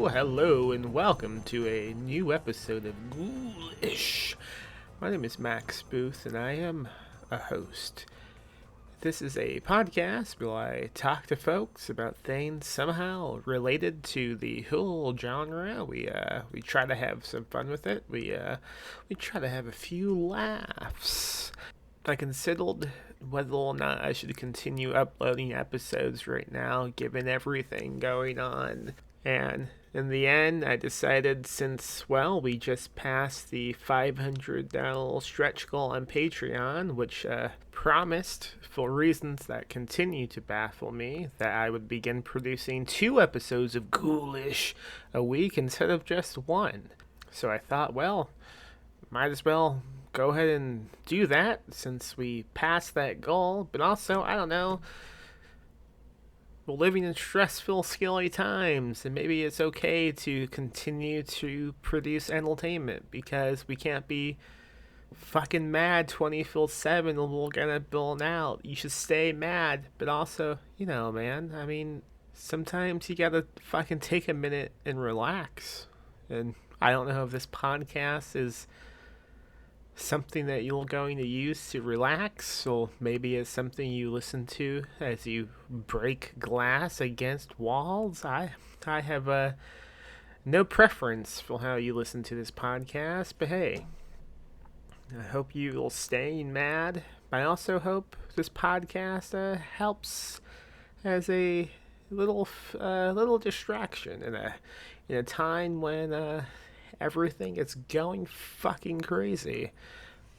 Hello and welcome to a new episode of Ghoulish. My name is Max Booth and I am a host. This is a podcast where I talk to folks about things somehow related to the whole genre. We try to have some fun with it. We try to have a few laughs. I considered whether or not I should continue uploading episodes right now, given everything going on. And in the end, I decided since, we just passed the $500 stretch goal on Patreon, which promised, for reasons that continue to baffle me, that I would begin producing 2 episodes of Ghoulish a week instead of just 1. So I thought, might as well go ahead and do that since we passed that goal. But also, I don't know, we're living in stressful, scary times, and maybe it's okay to continue to produce entertainment because we can't be fucking mad 24/7 or we're gonna burn out. You should stay mad, but also, man, I mean, sometimes you gotta fucking take a minute and relax. And I don't know if this podcast is something that you're going to use to relax, or maybe it's something you listen to as you break glass against walls. I have no preference for how you listen to this podcast, but hey, I hope you will stay mad. I also hope this podcast helps as a little distraction in a time when everything is going fucking crazy.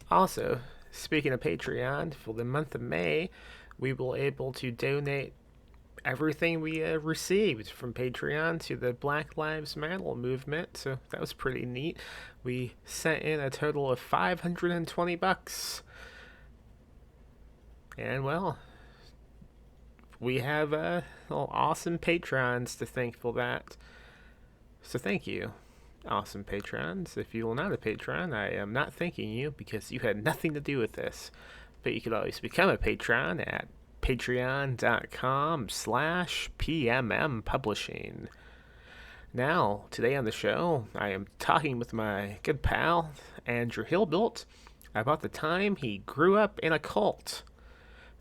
Also, speaking of Patreon, for the month of May, we were able to donate everything we received from Patreon to the Black Lives Matter movement, so that was pretty neat. We sent in a total of $520. And we have awesome patrons to thank for that. So thank you, awesome patrons. If you are not a patron, I am not thanking you because you had nothing to do with this. But you could always become a patron at patreon.com/PMM Publishing. Now, today on the show, I am talking with my good pal, Andrew Hilbert, about the time he grew up in a cult.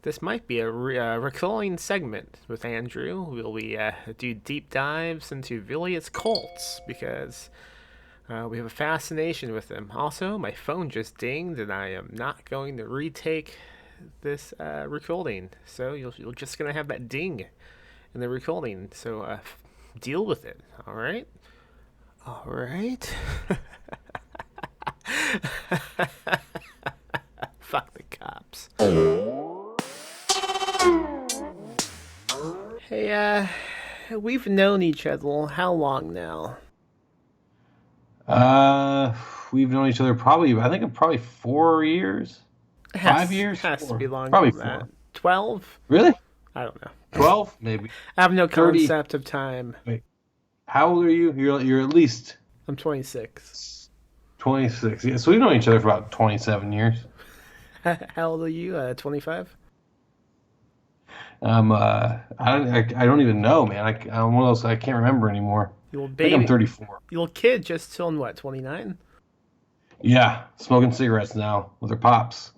This might be a recurring segment with Andrew, where we do deep dives into various cults, because we have a fascination with them. Also, my phone just dinged, and I am not going to retake this recording. So you're just going to have that ding in the recording. So deal with it, all right? All right? Fuck the cops. Hey, we've known each other how long now? We've known each other probably 4 years. 5 years? Has to be longer probably than 4. that. 12? Really? I don't know. 12, maybe. I have no 30. concept of time. Wait, how old are you? You're at least I'm 26. 26. Yeah, so we've known each other for about 27 years. How old are you? 25? I don't even know, man. I'm one of those, I can't remember anymore. Your I think baby. I'm 34. Your kid just turned what, 29? Yeah, smoking cigarettes now with her pops.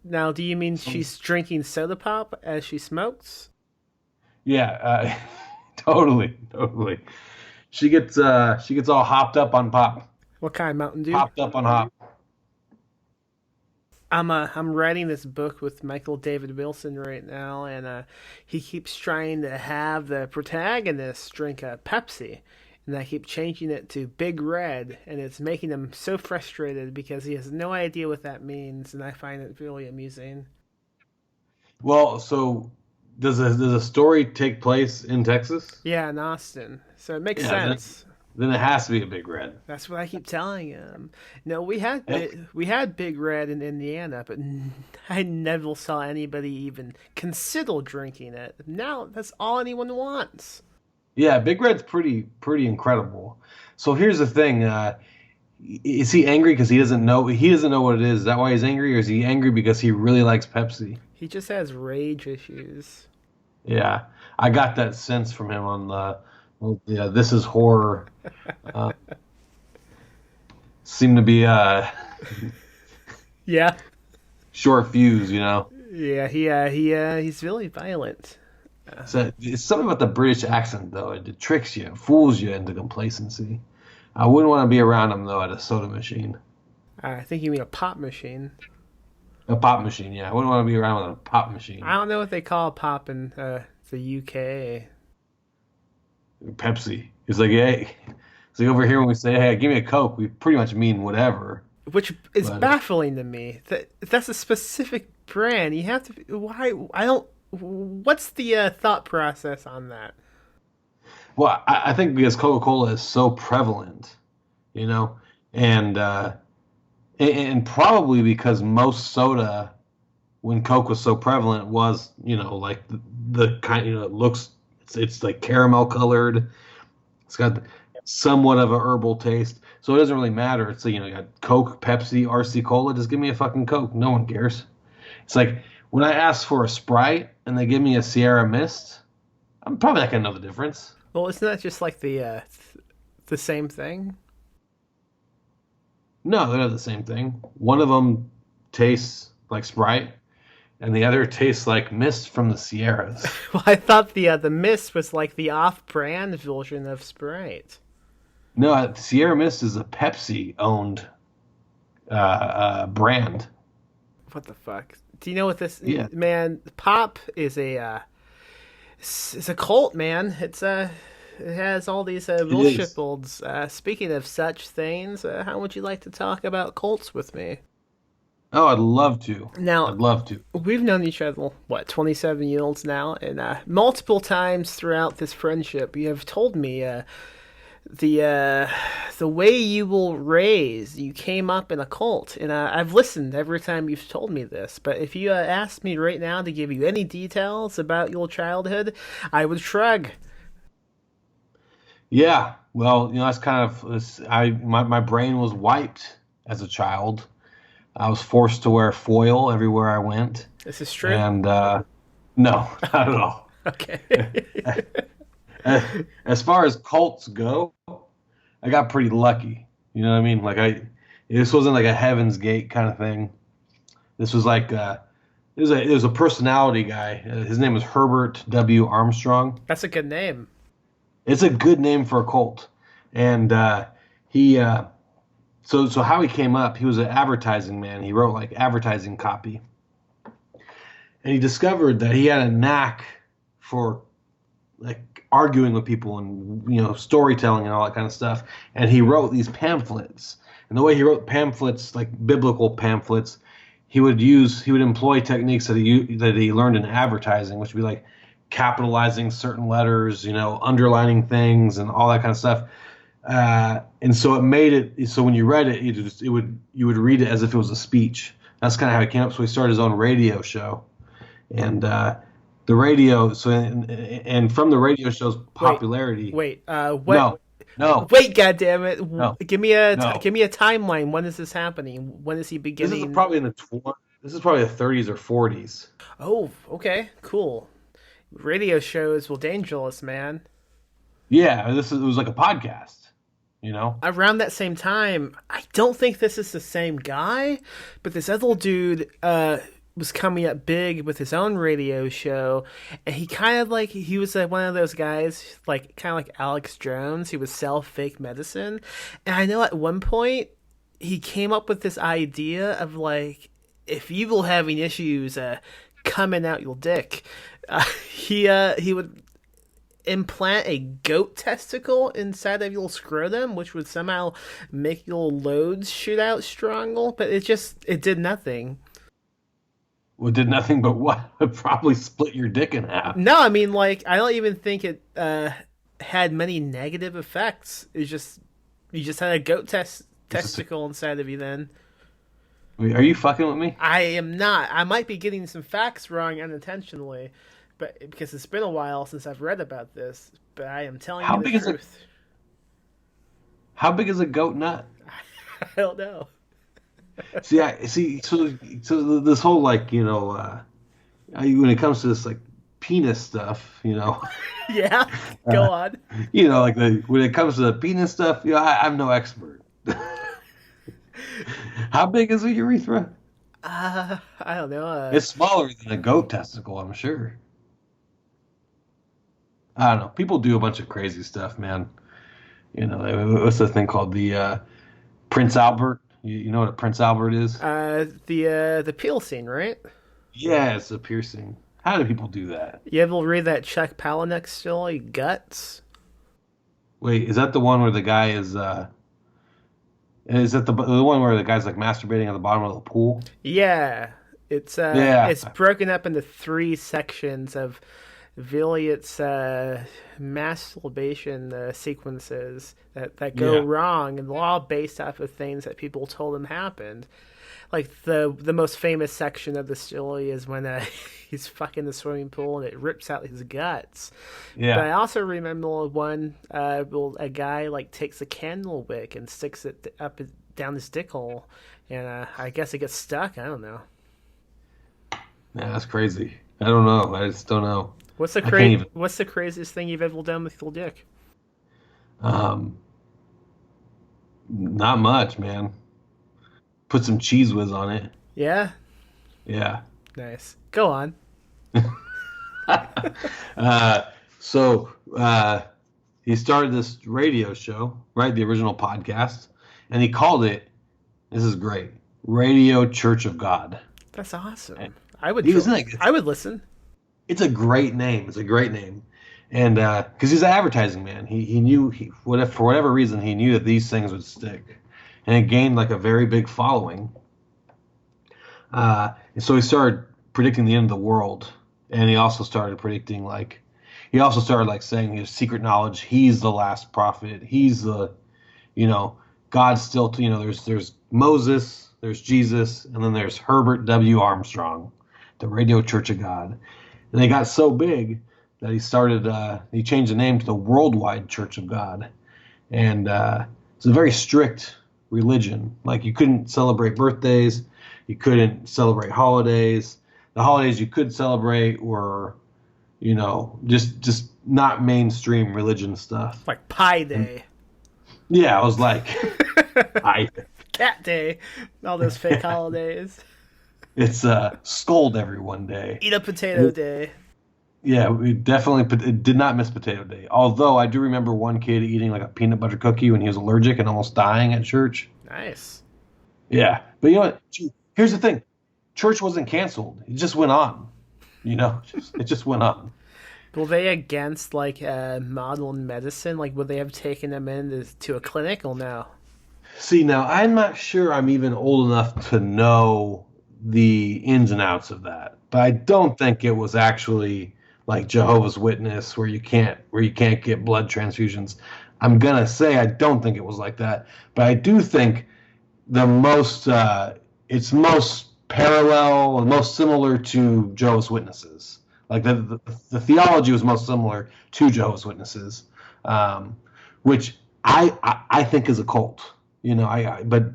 Now, do you mean she's drinking soda pop as she smokes? Yeah, totally. She gets all hopped up on pop. What kind, Mountain Dew? Hopped up on hop. I'm writing this book with Michael David Wilson right now, and he keeps trying to have the protagonist drink a Pepsi. and I keep changing it to Big Red, and it's making him so frustrated because he has no idea what that means, and I find it really amusing. Well, so does a story take place in Texas? Yeah, in Austin, so it makes Yeah, sense. then it has to be a Big Red. That's what I keep telling him. No, Eh, We had Big Red in Indiana, but I never saw anybody even consider drinking it. Now that's all anyone wants. Yeah, Big Red's pretty incredible. So here's the thing: is he angry because he doesn't know what it is? Is that why he's angry, or is he angry because he really likes Pepsi? He just has rage issues. Yeah, I got that sense from him on the yeah. This is horror. Uh, Seemed to be Yeah, short fuse, you know. yeah. He's really violent. So it's something about the British accent, though. It tricks you, fools you into complacency. I wouldn't want to be around him though at a soda machine, I think you mean a pop machine. a pop machine. Yeah, I wouldn't want to be around with a pop I machine. don't know what they call pop in the UK. Pepsi. He's like, hey, it's like over here when we say, hey, give me a Coke, we pretty much mean whatever. Which is But baffling to me. That's a specific brand. You have to. Why? I don't. What's the thought process on that? well, I think because Coca-Cola is so prevalent, you know, and and probably because most soda when Coke was so prevalent was, like the kind, it looks, it's like caramel colored. It's got somewhat of a herbal taste, so it doesn't really matter. It's like, you got Coke, Pepsi, RC Cola. Just give me a fucking Coke. No one cares. It's like when I ask for a Sprite and they give me a Sierra Mist, I'm probably not gonna know the difference. Well, isn't that just like the same thing? No, they're not the same thing. One of them tastes like Sprite, and the other tastes like mist from the Sierras. Well, I thought the mist was like the off-brand version of Sprite. No, Sierra Mist is a Pepsi-owned brand. What the fuck? Do you know what this Yeah, man? Pop is it's a cult, man. It has all these it bullshit is. bulbs. Speaking of such things, how would you like to talk about cults with me? Oh, I'd love to. Now, I'd love to. we've known each other, what, 27 years now, and multiple times throughout this friendship, you have told me the uh, the way you were raised, you came up in a cult, and I've listened every time you've told me this. But if you asked me right now to give you any details about your childhood, I would shrug. Yeah, well, that's kind of my brain was wiped as a child. I was forced to wear foil everywhere I went, This is true. and no, not at all. Okay. As far as cults go, I got pretty lucky. You know what I mean? This wasn't like a Heaven's Gate kind of thing. This was like it was a personality guy. His name was Herbert W Armstrong. That's a good name. It's a good name for a cult, and he. So how he came up, he was an advertising man. He wrote like advertising copy, and he discovered that he had a knack for like arguing with people and storytelling and all that kind of stuff. And he wrote these pamphlets. And the way he wrote pamphlets, like biblical pamphlets, he would employ techniques that he learned in advertising, which would be like capitalizing certain letters, underlining things and all that kind of stuff. And so it made it so when you read it, you would read it as if it was a speech. That's kind of how he came up. So he started his own radio show, and the radio. So and from the radio show's Wait, popularity, wait. What? no, no, Wait, goddammit. no, Give me a no. give me a timeline. When is this happening? When is he This is beginning? probably this is probably the 30s or 40s. Oh, okay, cool. Radio shows were dangerous, man. Yeah, it was like a podcast, you know. Around that same time, I don't think this is the same guy, but this other dude was coming up big with his own radio show, and he was like one of those guys, like kind of like Alex Jones. He would sell fake medicine, and I know at one point he came up with this idea of like if you were having issues coming out your dick, he would implant a goat testicle inside of your scrotum, which would somehow make your loads shoot out stronger, but it did nothing. Well, it did nothing but what? Probably split your dick in half. No, I mean, like, I don't even think it had many negative effects. It's just you just had a testicle inside of you. Then Wait, are you fucking with me? I am not. I might be getting some facts wrong unintentionally, but because it's been a while since I've read about this. But I am telling How you big the is it? truth. How big is a goat nut? I don't know. See, so this whole like when it comes to this like penis stuff, Yeah, go on. like when it comes to the penis stuff, I'm no expert. How big is a urethra? I don't know. It's smaller than a goat testicle, I'm sure. I don't know. People do a bunch of crazy stuff, man. What's the thing called the Prince Albert? You know what a Prince Albert is? The peel scene, right? Yeah, it's a piercing. How do people do that? You ever read that Chuck Palahniuk story, Guts? Wait, is that the one where the guy is that the one where the guy's like masturbating at the bottom of the pool? Yeah, Yeah. it's broken up into three sections of Villiott's masturbation sequences that go Yeah. wrong, and they're all based off of things that people told him happened. Like the most famous section of the story is when he's fucking the swimming pool and it rips out his guts. But I Yeah. also remember one where a guy like takes a candle wick and sticks it down his dick hole, and I guess it gets stuck. I don't know. Yeah, that's crazy. I don't know. I just don't know. I can't even. What's the craziest thing you've ever done with your dick? Um, Not much, man. Put some cheese whiz on it. Yeah, Yeah. nice. Go on. Uh, so he started this radio show, right? The original podcast, and he called it. This is great. Radio Church of God. That's awesome. I would. Isn't it? I would listen. It's a great name. It's a great name, and because he's an advertising man, he knew for whatever reason he knew that these things would stick, and it gained like a very big following. And so he started predicting the end of the world, and he also started predicting saying his secret knowledge. He's the last prophet. He's the, God's still. There's Moses, there's Jesus, and then there's Herbert W Armstrong, the Radio Church of God. And they got so big that he changed the name to the Worldwide Church of God. And it's a very strict religion. Like you couldn't celebrate birthdays. You couldn't celebrate holidays. The holidays you could celebrate were, just not mainstream religion stuff. Like Pie Day. Yeah, I was like, Cat Day. All those fake holidays. it's scold everyone day. Eat a potato day. Yeah, we definitely did not miss Potato Day. Although I do remember one kid eating like a peanut butter cookie when he was allergic and almost dying at church. Nice. Yeah, but you know what? Here's the thing: church wasn't canceled; it just went on. It just went on. Were they against like modern medicine? Like, would they have taken them to a clinic or no? See, now I'm not sure I'm even old enough to know the ins and outs of that, but I don't think it was actually like Jehovah's Witness where you can't get blood transfusions. I'm gonna say I don't think it was like that, but I do think it's most parallel and most similar to Jehovah's Witnesses. Like the theology was most similar to Jehovah's Witnesses, which I think is a cult. But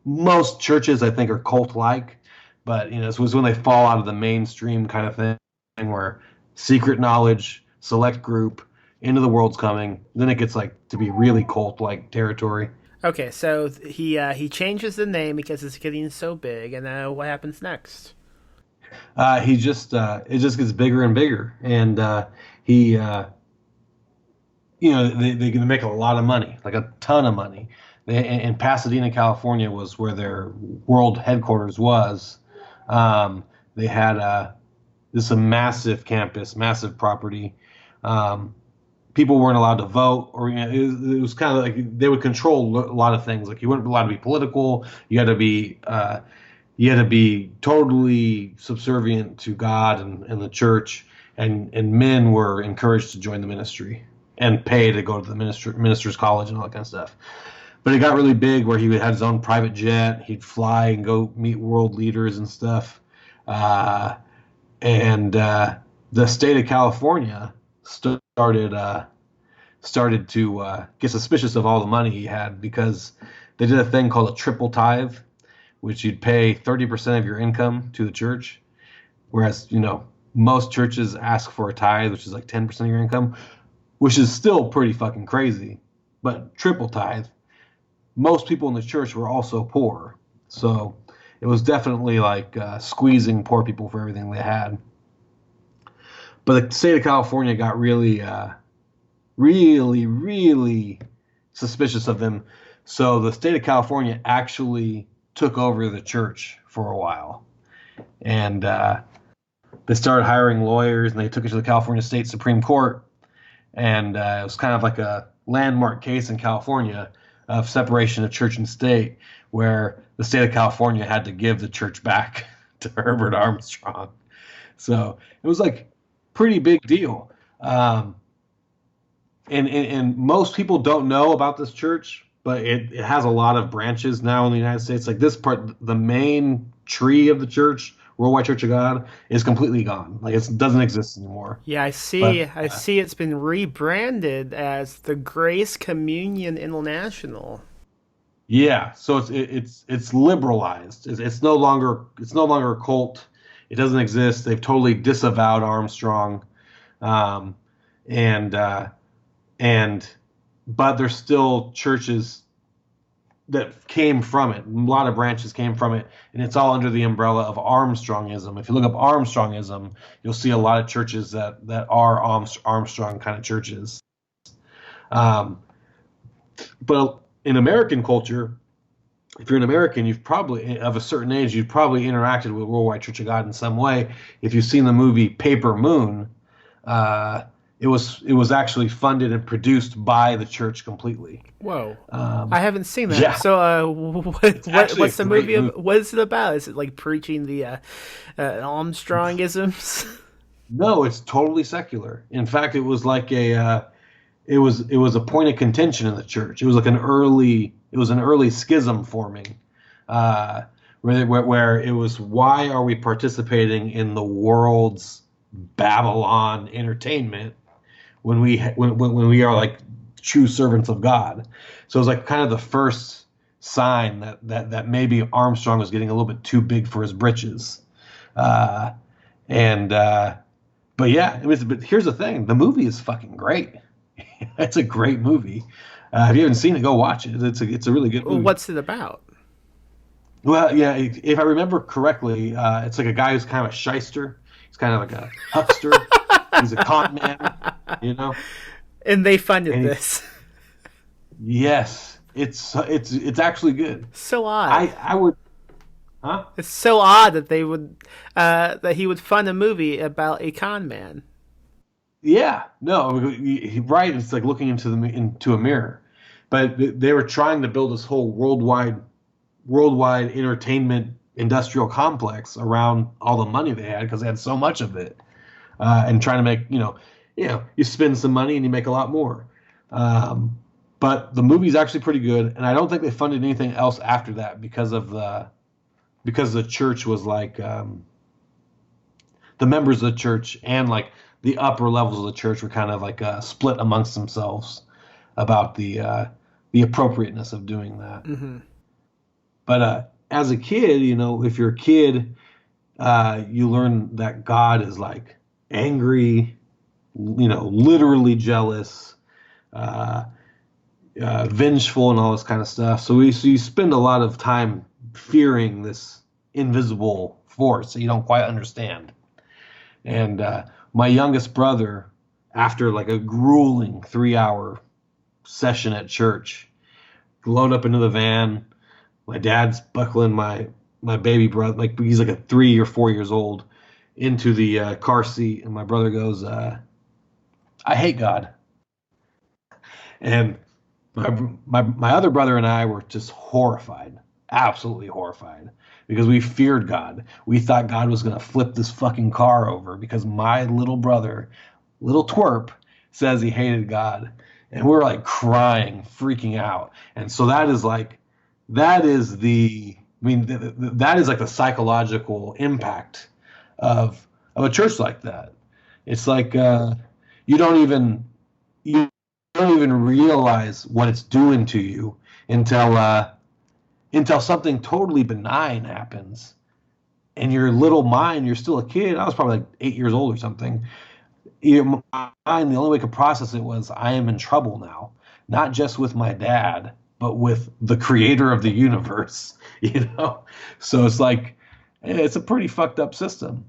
most churches I think are cult-like. But it was when they fall out of the mainstream kind of thing, where secret knowledge, select group, end of the world's coming. Then it gets like to be really cult-like territory. Okay, so he changes the name because it's getting so big, and what happens next? It just gets bigger and bigger, and they can make a lot of money, like a ton of money. In Pasadena, California, was where their world headquarters was. They had this a massive campus, massive property, people weren't allowed to vote, or it was kind of like they would control a lot of things. Like you weren't allowed to be political. You had to be totally subservient to God and the church, and men were encouraged to join the ministry and pay to go to the minister's college and all that kind of stuff. But it got really big where he would have his own private jet. He'd fly and go meet world leaders and stuff. And the state of California started to get suspicious of all the money he had, because they did a thing called a triple tithe, which you'd pay 30% of your income to the church, whereas most churches ask for a tithe, which is like 10% of your income, which is still pretty fucking crazy. But triple tithe, most people in the church were also poor, so it was definitely like squeezing poor people for everything they had. But the state of California got really, really suspicious of them. So the state of California actually took over the church for a while. And they started hiring lawyers, and they took it to the California State Supreme Court. And it was kind of like a landmark case in California of separation of church and state, where the state of California had to give the church back to Herbert Armstrong. So it was like pretty big deal. And most people don't know about this church, but it has a lot of branches now in the United States. Like this part, the main tree of the church, Worldwide Church of God, is completely gone. Like it doesn't exist anymore. Yeah, I see. But, I see. It's been rebranded as the Grace Communion International. Yeah, so it's liberalized. It's no longer a cult. It doesn't exist. They've totally disavowed Armstrong, and but there's still churches that came from it. A lot of branches came from it, and it's all under the umbrella of Armstrongism. If you look up Armstrongism, you'll see a lot of churches that are Armstrong kind of churches. But in American culture, if you're an American, you've probably, of a certain age, you've probably interacted with Worldwide Church of God in some way. If you've seen the movie Paper Moon, it was actually funded and produced by the church completely. Whoa, I haven't seen that. Yeah. So, what's the movie? movie. What is it about? Is it like preaching the Armstrongisms? No, it's totally secular. In fact, it was like it was a point of contention in the church. It was like an early schism forming, where it was, why are we participating in the world's Babylon entertainment when we are like true servants of God? So it was like kind of the first sign that maybe Armstrong was getting a little bit too big for his britches, but yeah, but here's the thing: the movie is fucking great. It's a great movie. If you haven't seen it, go watch it. It's a really good movie. What's it about? Well, yeah, if I remember correctly, it's like a guy who's kind of a shyster. He's kind of like a huckster. He's a con man, And they funded this. Yes, it's actually good. So odd. I would. Huh? It's so odd that they would that he would fund a movie about a con man. Yeah, no, right. It's like looking into a mirror, but they were trying to build this whole worldwide entertainment industrial complex around all the money they had, because they had so much of it, and trying to make you spend some money and you make a lot more. But the movie's actually pretty good, and I don't think they funded anything else after that because the church was like the members of the church and like the upper levels of the church were kind of like split amongst themselves about the appropriateness of doing that. Mm-hmm. But as a kid, if you're a kid, you learn that God is like angry, literally jealous, vengeful, and all this kind of stuff. So you spend a lot of time fearing this invisible force that you don't quite understand. And my youngest brother, after like a grueling 3-hour session at church, load up into the van. My dad's buckling my baby brother, like he's like a 3 or 4 years old, into the car seat, and my brother goes, "I hate God." And my other brother and I were just horrified, absolutely horrified, because we feared God. We thought God was going to flip this fucking car over because my little brother, little twerp, says he hated God. And we're like crying, freaking out. And so that is like, that is the, I mean, that is like the psychological impact of a church like that. It's like you don't even you don't even realize what it's doing to you until something totally benign happens. And your little mind, you're still a kid. I was probably like 8 years old or something. Your mind, the only way to process it was, I am in trouble now, not just with my dad, but with the creator of the universe. You know, so it's like it's a pretty fucked up system.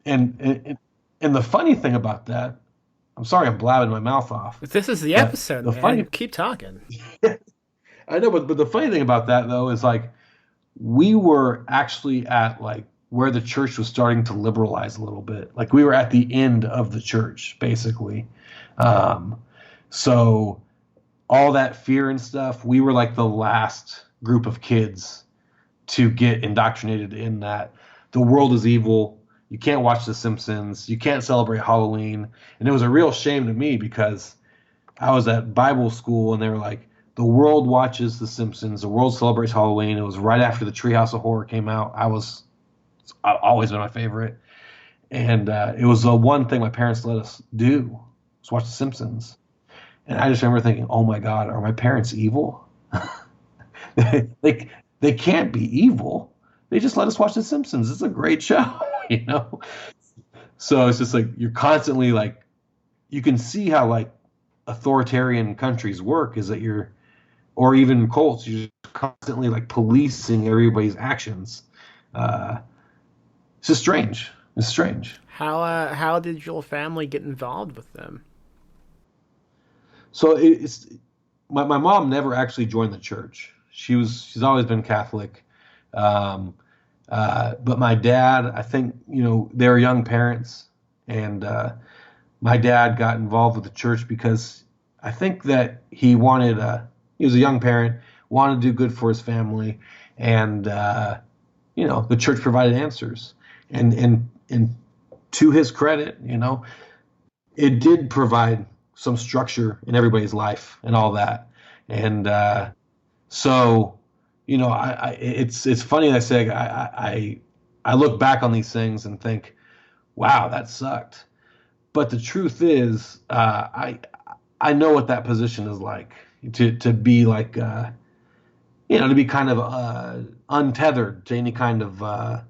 And the funny thing about that, I'm sorry, I'm blabbing my mouth off, This is the but episode, the man. funny Keep talking. I know, but the funny thing about that though is like we were actually at like where the church was starting to liberalize a little bit. Like we were at the end of the church, basically. Um, so all that fear and stuff, we were like the last group of kids to get indoctrinated in that the world is evil. You can't watch The Simpsons. You can't celebrate Halloween. And it was a real shame to me because I was at Bible school and they were like, the world watches The Simpsons. The world celebrates Halloween. It was right after the Treehouse of Horror came out. I've always been my favorite. And it was the one thing my parents let us do was watch The Simpsons. And I just remember thinking, oh my God, are my parents evil? They can't be evil. They just let us watch The Simpsons. It's a great show, you know? So it's just like you're constantly like, you can see how like authoritarian countries work is that or even cults, you're just constantly like policing everybody's actions. Uh, it's just strange. It's strange. How did your family get involved with them? So it's my mom never actually joined the church. She's always been Catholic. Um, but my dad, I think, they were young parents, and my dad got involved with the church because I think that he was a young parent, wanted to do good for his family, and the church provided answers. And to his credit, it did provide some structure in everybody's life and all that. And so, it's funny that I say I look back on these things and think, wow, that sucked. But the truth is, I know what that position is like to be like, to be kind of untethered to any kind of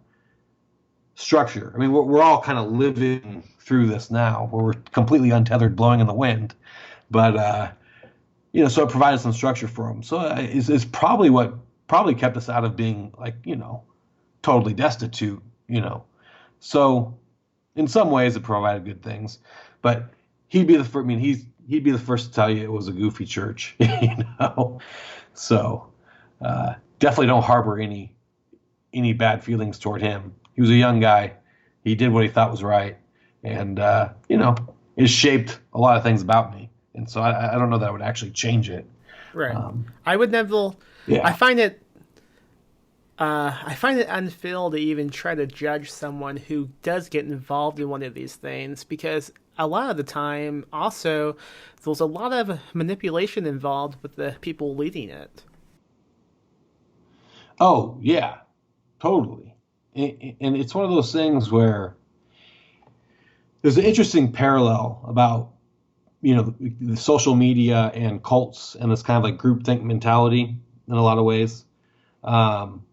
structure. I mean, we're all kind of living through this now, where we're completely untethered, blowing in the wind. But so it provided some structure for them. So it's probably what kept us out of being like, totally destitute. So in some ways it provided good things, but he'd be the first. I mean, he'd be the first to tell you it was a goofy church. So definitely don't harbor any bad feelings toward him. He was a young guy. He did what he thought was right, and it shaped a lot of things about me. And so I don't know that I would actually change it. Right. I would never. Yeah. I find it unfair to even try to judge someone who does get involved in one of these things, because a lot of the time, also, there's a lot of manipulation involved with the people leading it. Oh yeah, totally. And it's one of those things where there's an interesting parallel about the social media and cults and this kind of like groupthink mentality in a lot of ways. Um,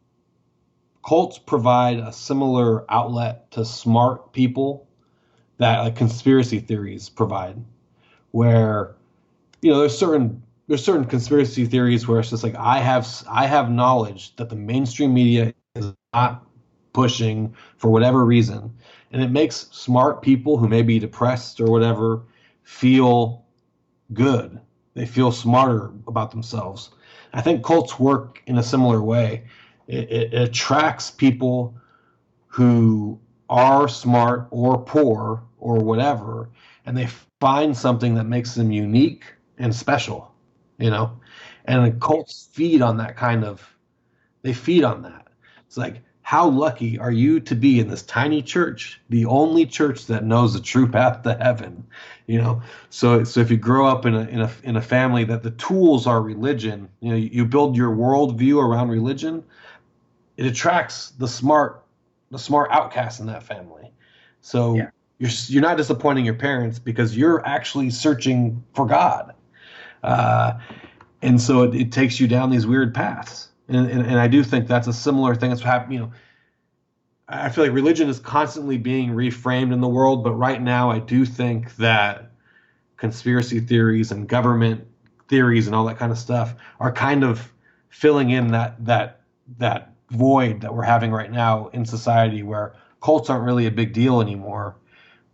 Cults provide a similar outlet to smart people that like conspiracy theories provide, where there's certain conspiracy theories where it's just like I have knowledge that the mainstream media is not pushing for whatever reason, and it makes smart people who may be depressed or whatever feel good. They feel smarter about themselves. I think cults work in a similar way. It attracts people who are smart or poor or whatever, and they find something that makes them unique and special. you know, and the cults feed on that kind of. They feed on that. It's like, how lucky are you to be in this tiny church, the only church that knows the true path to heaven, you know? So if you grow up in a family that the tools are religion, you know, you build your worldview around religion, it attracts the smart outcasts in that family. So Yeah. you're not disappointing your parents because you're actually searching for God. Uh, and so it takes you down these weird paths. And I do think that's a similar thing that's happening. You know, I feel like religion is constantly being reframed in the world, but right now I do think that conspiracy theories and government theories and all that kind of stuff are kind of filling in that void that we're having right now in society, where cults aren't really a big deal anymore,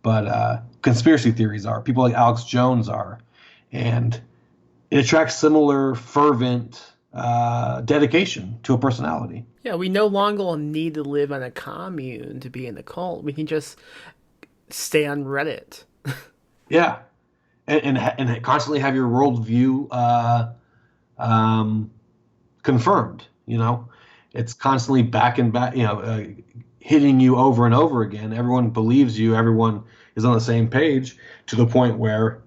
but conspiracy theories are. People like Alex Jones are, and it attracts similar fervent dedication to a personality. Yeah, we no longer need to live in a commune to be in a cult. We can just stay on Reddit. Yeah, and constantly have your worldview um, confirmed. You know, it's constantly back and back. You know, hitting you over and over again. Everyone believes you. Everyone is on the same page to the point where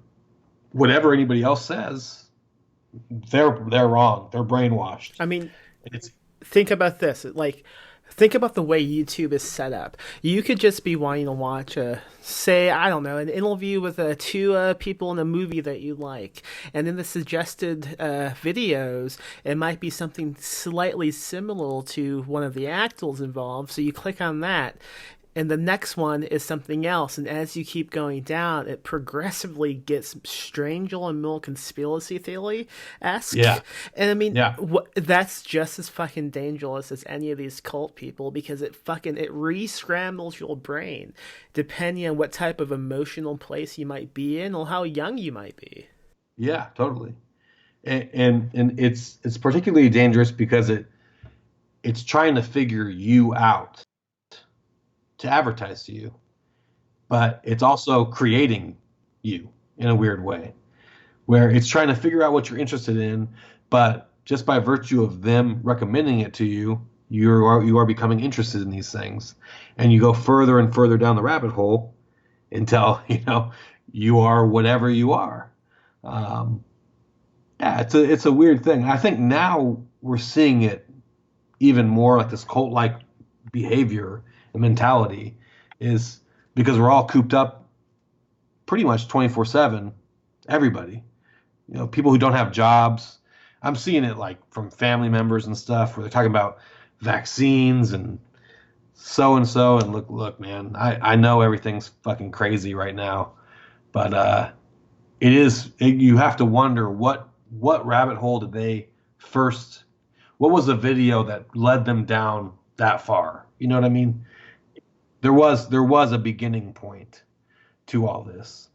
whatever anybody else says, they're wrong. They're brainwashed. I mean, It's think about this. Like, think about the way YouTube is set up. You could just be wanting to watch say, I don't know, an interview with two people in a movie that you like, and in the suggested videos, it might be something slightly similar to one of the actors involved. So you click on that, and the next one is something else. And as you keep going down, it progressively gets stranger and more conspiracy theory esque. yeah, And I mean, yeah. that's just as fucking dangerous as any of these cult people, because it re-scrambles your brain depending on what type of emotional place you might be in or how young you might be. Yeah, totally. And it's particularly dangerous because it's trying to figure you out to advertise to you, but it's also creating you in a weird way, where it's trying to figure out what you're interested in, but just by virtue of them recommending it to you, you are becoming interested in these things, and you go further and further down the rabbit hole until you are whatever you are. Um, yeah, it's a weird thing. I think now we're seeing it even more, like this cult like behavior and mentality is because we're all cooped up pretty much 24/7. Everybody, people who don't have jobs. I'm seeing it like from family members and stuff where they're talking about vaccines and so, and look, man, I know everything's fucking crazy right now, but you have to wonder what rabbit hole did they first, what was the video that led them down that far? You know what I mean? There was a beginning point to all this.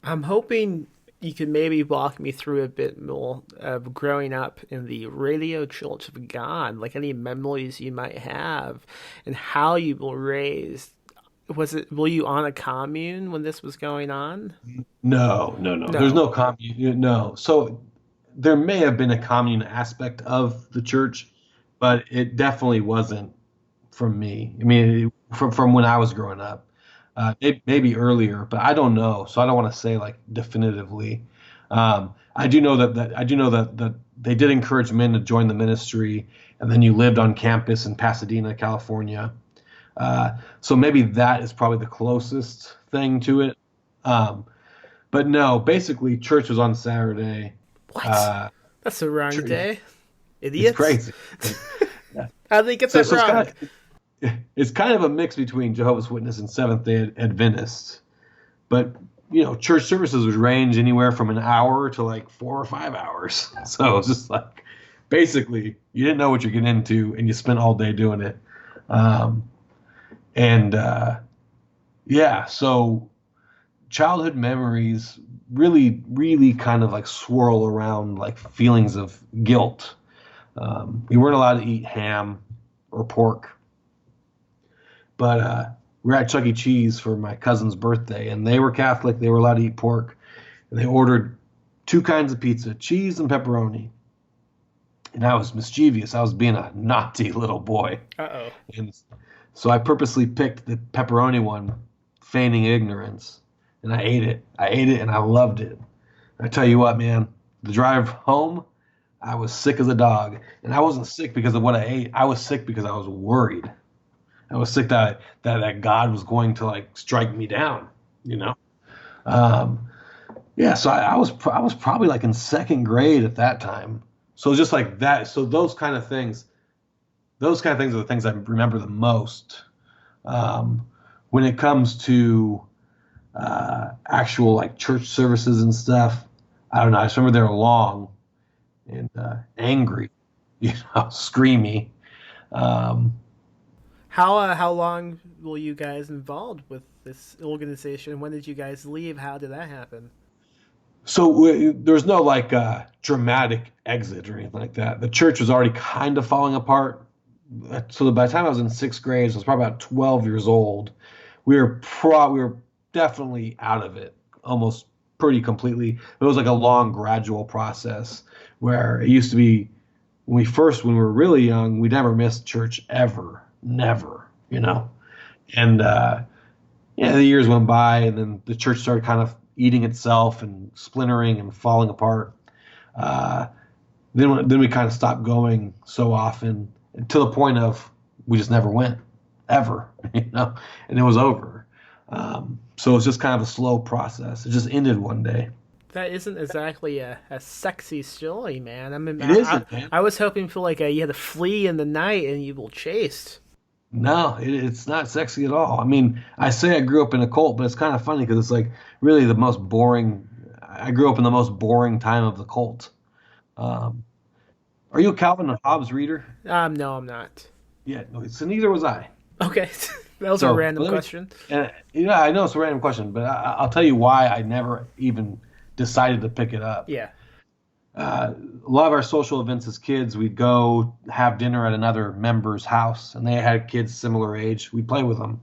I'm hoping you could maybe walk me through a bit more of growing up in the Radio Church of God, like any memories you might have, and how you were raised. Were you on a commune when this was going on? No, no, no. There's No. no commune. No. So there may have been a commune aspect of the church, but it definitely wasn't from me. I mean, from when I was growing up. Maybe earlier, but I don't know. So I don't want to say like definitively. I do know that they did encourage men to join the ministry, and then you lived on campus in Pasadena, California. So maybe that is probably the closest thing to it. Um, but no, basically, church was on Saturday. What? Uh, That's the wrong church, day. it's Idiots. crazy. Yeah. How did they get So, that so it's wrong? kind it's kind of a mix between Jehovah's Witness and Seventh Day Adventists. But church services would range anywhere from an hour to like 4 or 5 hours. So it's just like basically you didn't know what you're getting into, and you spent all day doing it. Um, and yeah, so childhood memories really, really kind of like swirl around like feelings of guilt. We weren't allowed to eat ham or pork, but we were at Chuck E. Cheese for my cousin's birthday, and they were Catholic. They were allowed to eat pork. And they ordered two kinds of pizza, cheese and pepperoni. And I was mischievous. I was being a naughty little boy. Uh-oh. And so I purposely picked the pepperoni one, feigning ignorance. And I ate it. I ate it and I loved it. I tell you what, man, the drive home, I was sick as a dog. And I wasn't sick because of what I ate. I was sick because I was worried. I was sick that God was going to like strike me down, you know? Um, yeah, so I was probably like in second grade at that time. So just like that. So those kind of things are the things I remember the most. Um, when it comes to actual like church services and stuff, I don't know. I just remember they were long and angry, screamy. Um, How long were you guys involved with this organization? When did you guys leave? How did that happen? so there's no like dramatic exit or anything like that. The church was already kind of falling apart. So by the time I was in sixth grade, so I was probably about 12 years old. We were definitely out of it, almost pretty completely. It was like a long, gradual process where it used to be when we were really young, we never missed church ever, never, And yeah, the years went by, and then the church started kind of eating itself and splintering and falling apart. Uh, then we kind of stopped going so often to the point of we just never went ever, and it was over. So it was just kind of a slow process. It just ended one day. That isn't exactly a sexy story, man. I mean, It isn't, man. I was hoping for like you had to flee in the night and you were chased. No, it's not sexy at all. I mean, I say I grew up in a cult, but it's kind of funny because it's like really the most boring. I grew up in the most boring time of the cult. Um, are you a Calvin and Hobbes reader? No, I'm not. Yeah, no, so neither was I. Okay, that was a So, random question. and yeah, I know it's a random question, but I'll tell you why I never even decided to pick it up. Yeah. A lot of our social events as kids, we'd go have dinner at another member's house, and they had kids similar age. We'd play with them.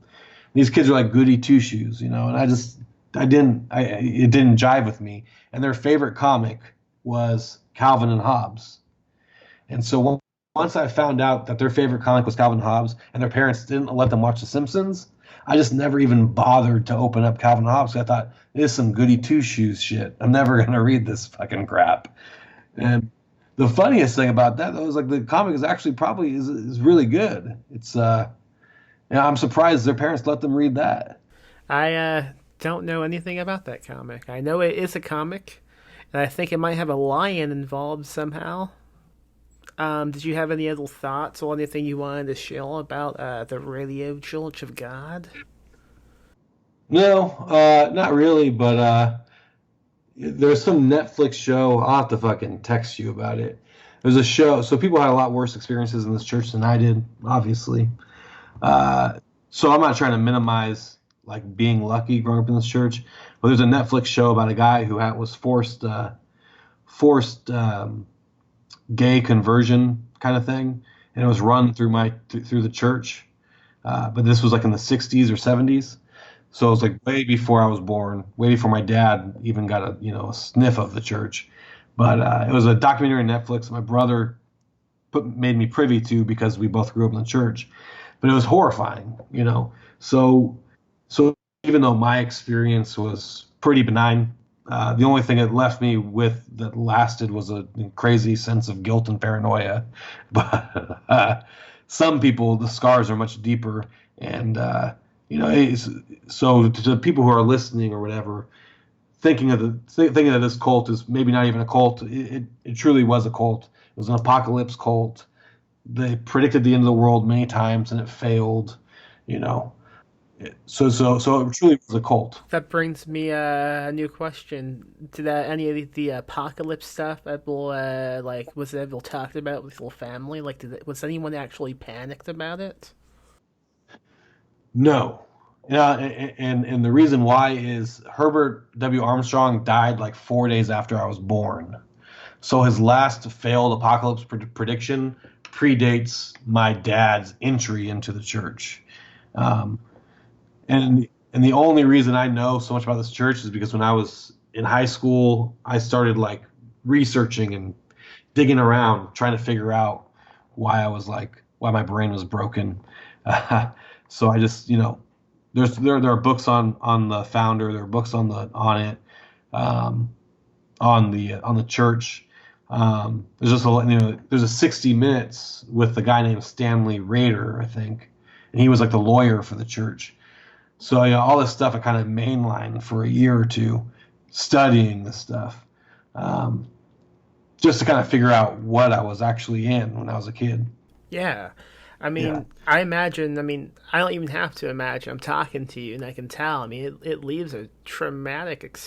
These kids are like goody two shoes, and it didn't jive with me. And their favorite comic was Calvin and Hobbes. And so once I found out that their favorite comic was Calvin and Hobbes, and their parents didn't let them watch The Simpsons, I just never even bothered to open up Calvin and Hobbes. I thought, this is some goody two shoes shit. I'm never going to read this fucking crap. And the funniest thing about that, though, is like the comic is actually probably is really good. It's I'm surprised their parents let them read that. I don't know anything about that comic. I know it is a comic, and I think it might have a lion involved somehow. Did you have any other thoughts or anything you wanted to share about the Radio Church of God? No, not really, but there's some Netflix show. I'll have to fucking text you about it. There's a show. So people had a lot worse experiences in this church than I did, obviously. So I'm not trying to minimize like being lucky growing up in this church, but there's a Netflix show about a guy who was forced gay conversion kind of thing, and it was run through the church. But this was like in the 60s or 70s. So it was like way before I was born, way before my dad even got a sniff of the church. But it was a documentary on Netflix my brother made me privy to because we both grew up in the church. But it was horrifying, So even though my experience was pretty benign, the only thing it left me with that lasted was a crazy sense of guilt and paranoia. But some people, the scars are much deeper, and so to the people who are listening or whatever, thinking that this cult is maybe not even a cult, it truly was a cult. It was an apocalypse cult. They predicted the end of the world many times, and it failed. So it truly was a cult. That brings me a new question. Did any of the apocalypse stuff ever was it ever talked about with your family? Like, was anyone actually panicked about it? No. Yeah, and the reason why is Herbert W Armstrong died like 4 days after I was born. So his last failed apocalypse prediction predates my dad's entry into the church. And the only reason I know so much about this church is because when I was in high school, I started like researching and digging around, trying to figure out why my brain was broken. So I just, there are books on the founder, there are books on it, um, on the church. There's just there's a 60 Minutes with a guy named Stanley Rader, I think, and he was like the lawyer for the church. So all this stuff I kind of mainlined for a year or two, studying this stuff, um, just to kind of figure out what I was actually in when I was a kid. Yeah. I Yeah. mean, I imagine, I mean, I don't even have to imagine. I'm talking to you and I can tell. I mean, it leaves a traumatic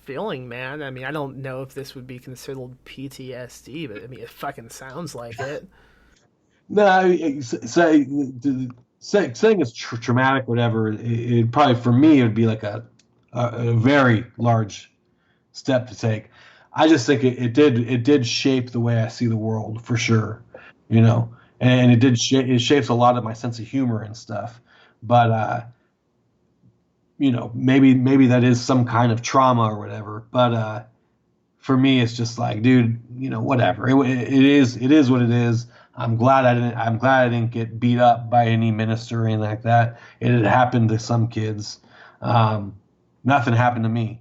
feeling, man. I mean, I don't know if this would be considered PTSD, but I mean, it fucking sounds like it. No, saying it's traumatic, whatever. It probably for me it would be like a very large step to take. I just think it did shape the way I see the world for sure, and it shapes a lot of my sense of humor and stuff. But maybe that is some kind of trauma or whatever. But for me, it's just like, dude, whatever. It is what it is. I'm glad I didn't get beat up by any minister or anything like that. It had happened to some kids. Um, Nothing happened to me.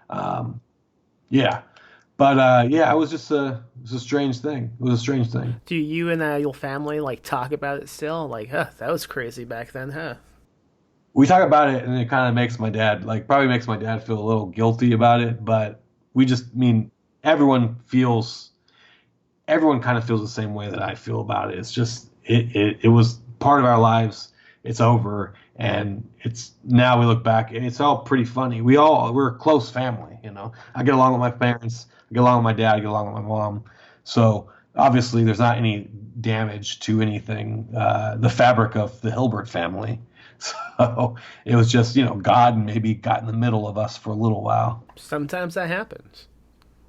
Um, yeah, but yeah, it was a strange thing. It was a strange thing. Do you and your family like talk about it still? Like, huh, that was crazy back then, huh? We talk about it, and it kind of makes my dad probably makes my dad feel a little guilty about it. But we just I mean everyone feels everyone kind of feels the same way that I feel about it. It's just it was part of our lives. It's over, and it's now we look back, and it's all pretty funny. We're a close family. I get along with my parents, I get along with my dad, I get along with my mom. So obviously, there's not any damage to anything, the fabric of the Hilbert family. So it was just God maybe got in the middle of us for a little while. Sometimes that happens.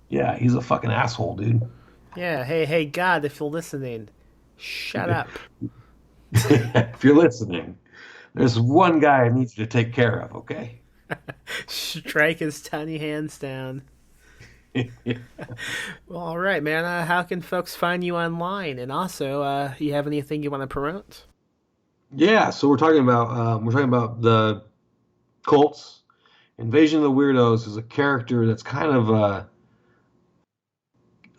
Yeah, he's a fucking asshole, dude. Yeah, hey, God, if you're listening, shut up. If you're listening, there's one guy I need you to take care of, okay? Strike his tiny hands down. Well, all right, man. How can folks find you online? And also, you have anything you want to promote? Yeah, so we're talking about the cults. Invasion of the Weirdos is a character that's kind of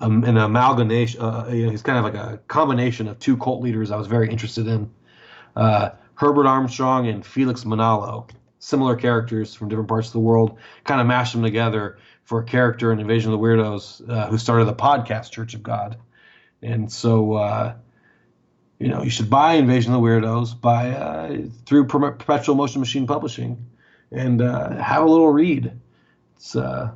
an amalgamation. He's kind of like a combination of two cult leaders I was very interested in. Herbert Armstrong and Felix Manalo, similar characters from different parts of the world, kind of mashed them together for a character in Invasion of the Weirdos who started the podcast Church of God. And so, you should buy Invasion of the Weirdos through Perpetual Motion Machine Publishing and have a little read. It's That's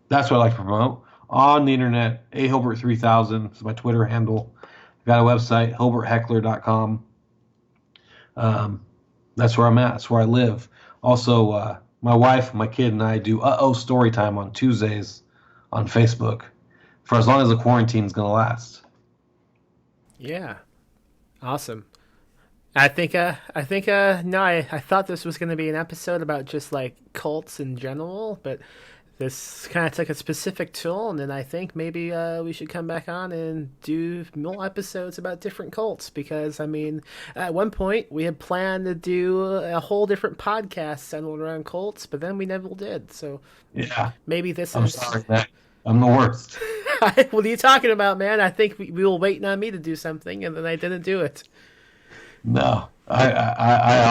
what I like to promote on the internet. Hilbert3000 is my Twitter handle. I've got a website, hilbertheckler.com. That's where I'm at. That's where I live. Also, my wife, my kid, and I do story time on Tuesdays on Facebook for as long as the quarantine is going to last. Yeah, awesome. No, I thought this was going to be an episode about just like cults in general, but this kind of took a specific tool, and then I think maybe we should come back on and do more episodes about different cults because, I mean, at one point we had planned to do a whole different podcast centered around cults, but then we never did. So Yeah, maybe this I'm is. sorry, Matt. I'm the worst. What are you talking about, man? I think we were waiting on me to do something, and then I didn't do it. No, I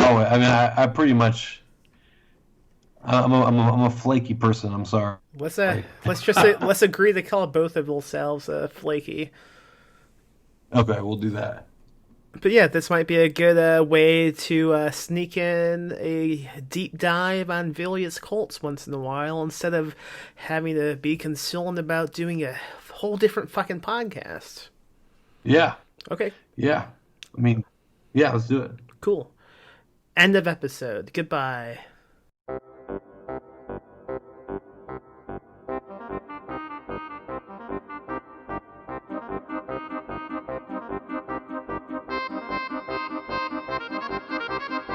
always. I mean, I pretty much. I'm a flaky person. I'm sorry. Let's agree to call both of ourselves flaky. Okay, we'll do that. But yeah, this might be a good way to sneak in a deep dive on various cults once in a while instead of having to be concerned about doing a whole different fucking podcast. Yeah, Okay, yeah. I mean, yeah. Let's do it. cool. End of episode. Goodbye.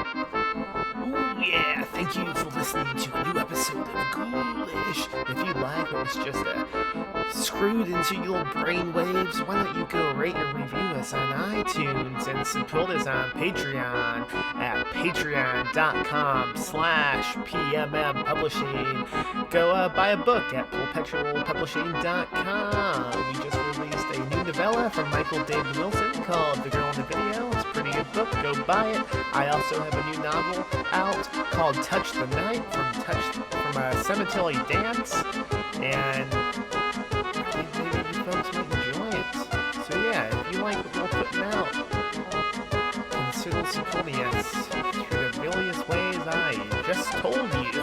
Ooh, yeah, thank thank you for listening to a new episode of Ghoulish. If you like what was just screwed into your brainwaves, why don't you go rate and review us on iTunes and support us on Patreon at patreon.com/PMM Publishing. Go buy a book at perpetualpublishing.com. We just released a new novella from Michael David Wilson called The Girl in the Video. It's a pretty good book. Go buy it. I also have a new novel out called Touch the Night from Cemetery Dance, and I think maybe you folks might enjoy it. So yeah, if you like what we're putting out, consider supporting us through the various ways I just told you.